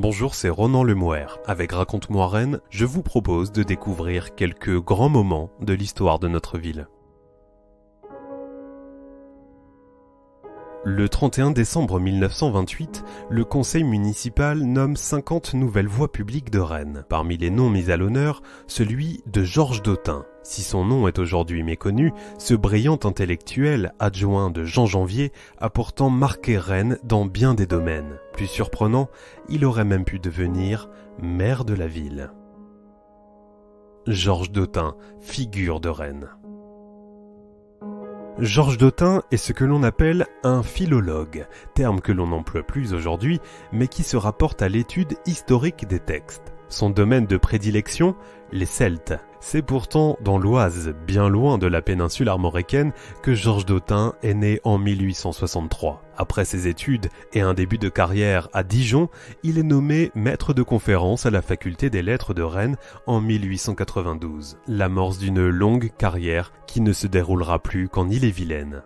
Bonjour, c'est Ronan Lemouer. Avec Raconte-moi Rennes, je vous propose de découvrir quelques grands moments de l'histoire de notre ville. Le 31 décembre 1928, le conseil municipal nomme 50 nouvelles voies publiques de Rennes. Parmi les noms mis à l'honneur, celui de Georges Dautin. Si son nom est aujourd'hui méconnu, ce brillant intellectuel, adjoint de Jean Janvier, a pourtant marqué Rennes dans bien des domaines. Plus surprenant, il aurait même pu devenir maire de la ville. Georges Dautin, figure de Rennes. Georges Dautin est ce que l'on appelle un philologue, terme que l'on n'emploie plus aujourd'hui, mais qui se rapporte à l'étude historique des textes. Son domaine de prédilection, les Celtes. C'est pourtant dans l'Oise, bien loin de la péninsule armoricaine, que Georges Dautin est né en 1863. Après ses études et un début de carrière à Dijon, il est nommé maître de conférence à la faculté des lettres de Rennes en 1892. L'amorce d'une longue carrière qui ne se déroulera plus qu'en Ille-et-Vilaine.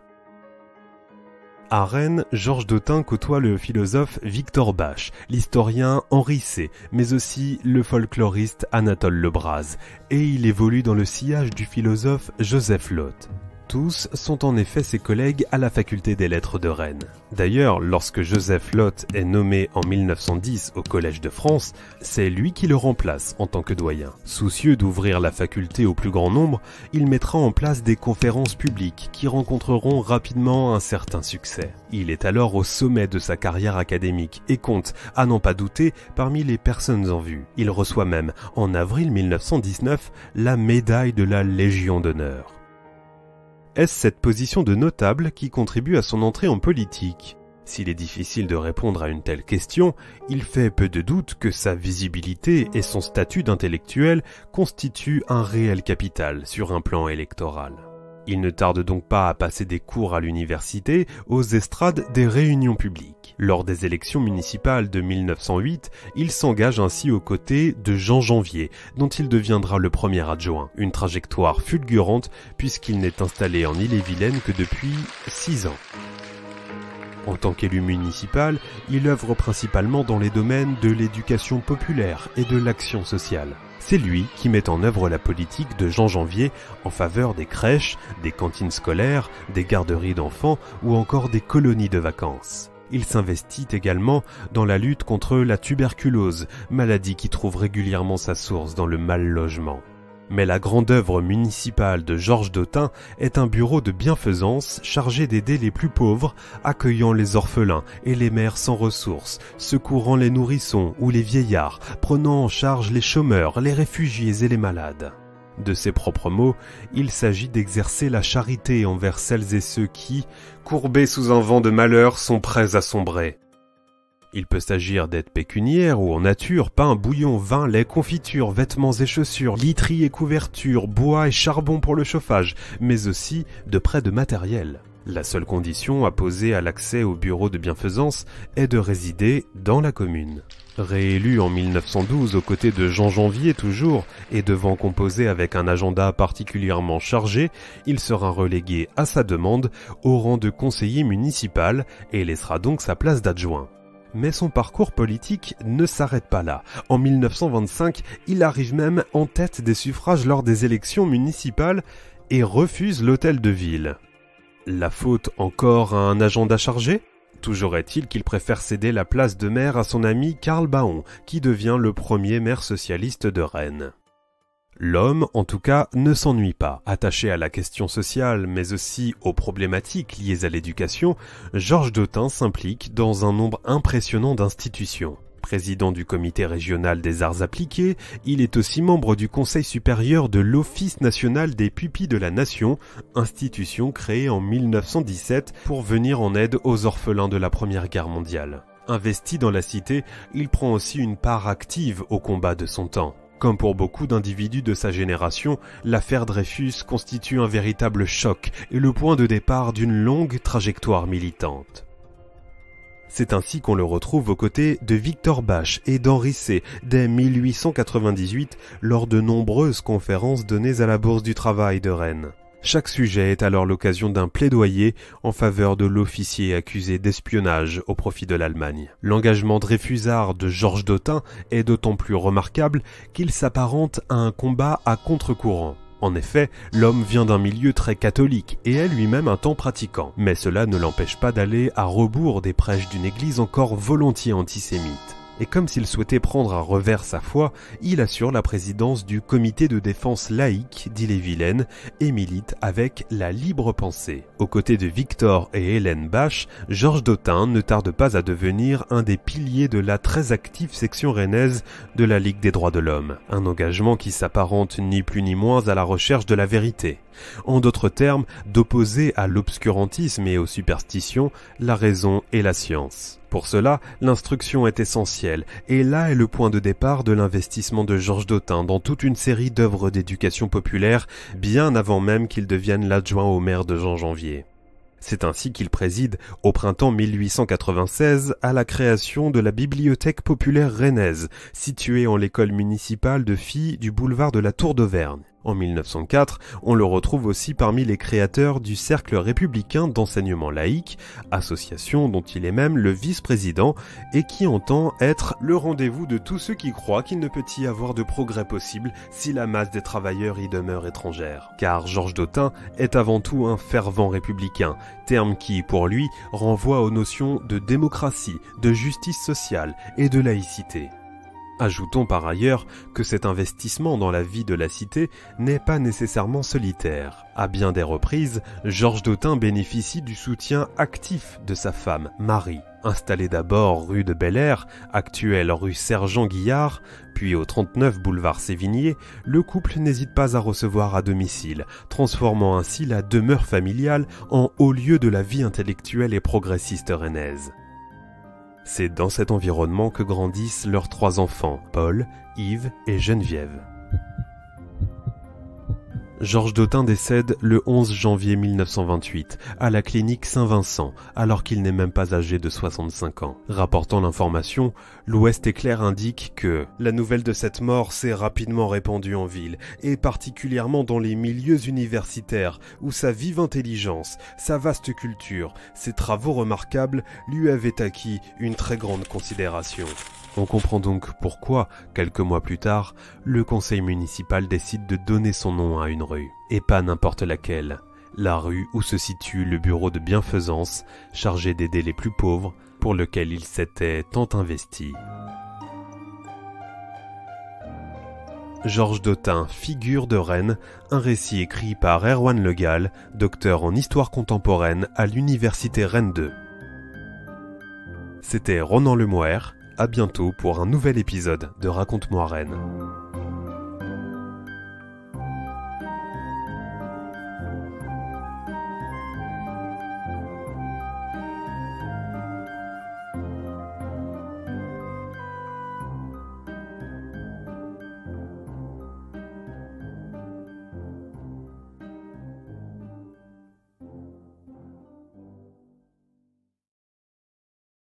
À Rennes, Georges Dautin côtoie le philosophe Victor Bache, l'historien Henri C, mais aussi le folkloriste Anatole Lebras, et il évolue dans le sillage du philosophe Joseph Lotte. Tous sont en effet ses collègues à la faculté des lettres de Rennes. D'ailleurs, lorsque Joseph Lotte est nommé en 1910 au Collège de France, c'est lui qui le remplace en tant que doyen. Soucieux d'ouvrir la faculté au plus grand nombre, il mettra en place des conférences publiques qui rencontreront rapidement un certain succès. Il est alors au sommet de sa carrière académique et compte, à n'en pas douter, parmi les personnes en vue. Il reçoit même, en avril 1919, la médaille de la Légion d'honneur. Est-ce cette position de notable qui contribue à son entrée en politique ? S'il est difficile de répondre à une telle question, il fait peu de doute que sa visibilité et son statut d'intellectuel constituent un réel capital sur un plan électoral. Il ne tarde donc pas à passer des cours à l'université aux estrades des réunions publiques. Lors des élections municipales de 1908, il s'engage ainsi aux côtés de Jean Janvier, dont il deviendra le premier adjoint. Une trajectoire fulgurante puisqu'il n'est installé en Ille-et-Vilaine que depuis 6 ans. En tant qu'élu municipal, il œuvre principalement dans les domaines de l'éducation populaire et de l'action sociale. C'est lui qui met en œuvre la politique de Jean Janvier en faveur des crèches, des cantines scolaires, des garderies d'enfants ou encore des colonies de vacances. Il s'investit également dans la lutte contre la tuberculose, maladie qui trouve régulièrement sa source dans le mal-logement. Mais la grande œuvre municipale de Georges Dautin est un bureau de bienfaisance chargé d'aider les plus pauvres, accueillant les orphelins et les mères sans ressources, secourant les nourrissons ou les vieillards, prenant en charge les chômeurs, les réfugiés et les malades. De ses propres mots, il s'agit d'exercer la charité envers celles et ceux qui, courbés sous un vent de malheur, sont prêts à sombrer. Il peut s'agir d'aide pécuniaire ou en nature, pain, bouillon, vin, lait, confiture, vêtements et chaussures, literie et couverture, bois et charbon pour le chauffage, mais aussi de prêts de matériel. La seule condition apposée à l'accès au bureau de bienfaisance est de résider dans la commune. Réélu en 1912 aux côtés de Jean Janvier toujours, et devant composer avec un agenda particulièrement chargé, il sera relégué à sa demande au rang de conseiller municipal et laissera donc sa place d'adjoint. Mais son parcours politique ne s'arrête pas là. En 1925, il arrive même en tête des suffrages lors des élections municipales et refuse l'hôtel de ville. La faute encore à un agenda chargé ? Toujours est-il qu'il préfère céder la place de maire à son ami Karl Baon, qui devient le premier maire socialiste de Rennes. L'homme, en tout cas, ne s'ennuie pas. Attaché à la question sociale, mais aussi aux problématiques liées à l'éducation, Georges Dautin s'implique dans un nombre impressionnant d'institutions. Président du comité régional des arts appliqués, il est aussi membre du conseil supérieur de l'Office national des pupilles de la nation, institution créée en 1917 pour venir en aide aux orphelins de la Première Guerre mondiale. Investi dans la cité, il prend aussi une part active au combat de son temps. Comme pour beaucoup d'individus de sa génération, l'affaire Dreyfus constitue un véritable choc et le point de départ d'une longue trajectoire militante. C'est ainsi qu'on le retrouve aux côtés de Victor Bache et d'Henri C. dès 1898 lors de nombreuses conférences données à la Bourse du Travail de Rennes. Chaque sujet est alors l'occasion d'un plaidoyer en faveur de l'officier accusé d'espionnage au profit de l'Allemagne. L'engagement dreyfusard de Georges Dautin est d'autant plus remarquable qu'il s'apparente à un combat à contre-courant. En effet, l'homme vient d'un milieu très catholique et est lui-même un temps pratiquant, mais cela ne l'empêche pas d'aller à rebours des prêches d'une église encore volontiers antisémite. Et comme s'il souhaitait prendre à revers sa foi, il assure la présidence du comité de défense laïque d'Ille-et-Vilaine et milite avec la libre pensée. Aux côtés de Victor et Hélène Bache, Georges Dautin ne tarde pas à devenir un des piliers de la très active section rennaise de la Ligue des droits de l'homme. Un engagement qui s'apparente ni plus ni moins à la recherche de la vérité. En d'autres termes, d'opposer à l'obscurantisme et aux superstitions la raison et la science. Pour cela, l'instruction est essentielle, et là est le point de départ de l'investissement de Georges Dautin dans toute une série d'œuvres d'éducation populaire, bien avant même qu'il devienne l'adjoint au maire de Jean Janvier. C'est ainsi qu'il préside, au printemps 1896, à la création de la Bibliothèque populaire rennaise, située en l'école municipale de filles du boulevard de la Tour d'Auvergne. En 1904, on le retrouve aussi parmi les créateurs du Cercle républicain d'enseignement laïque, association dont il est même le vice-président et qui entend être le rendez-vous de tous ceux qui croient qu'il ne peut y avoir de progrès possible si la masse des travailleurs y demeure étrangère. Car Georges Dautin est avant tout un fervent républicain, terme qui, pour lui, renvoie aux notions de démocratie, de justice sociale et de laïcité. Ajoutons par ailleurs que cet investissement dans la vie de la cité n'est pas nécessairement solitaire. À bien des reprises, Georges Dautin bénéficie du soutien actif de sa femme, Marie. Installée d'abord rue de Bel-Air, actuelle rue Sergent Guillard, puis au 39 boulevard Sévigné, le couple n'hésite pas à recevoir à domicile, transformant ainsi la demeure familiale en haut lieu de la vie intellectuelle et progressiste rennaise. C'est dans cet environnement que grandissent leurs 3 enfants, Paul, Yves et Geneviève. Georges Dautin décède le 11 janvier 1928 à la clinique Saint-Vincent, alors qu'il n'est même pas âgé de 65 ans. Rapportant l'information, l'Ouest Éclair indique que la nouvelle de cette mort s'est rapidement répandue en ville, et particulièrement dans les milieux universitaires, où sa vive intelligence, sa vaste culture, ses travaux remarquables lui avaient acquis une très grande considération. On comprend donc pourquoi, quelques mois plus tard, le conseil municipal décide de donner son nom à une rue. Et pas n'importe laquelle. La rue où se situe le bureau de bienfaisance, chargé d'aider les plus pauvres, pour lequel il s'était tant investi. Georges Dautin, figure de Rennes, un récit écrit par Erwan Le Gall, docteur en histoire contemporaine à l'université Rennes 2. C'était Ronan Lemouer. À bientôt pour un nouvel épisode de Raconte-moi Rennes.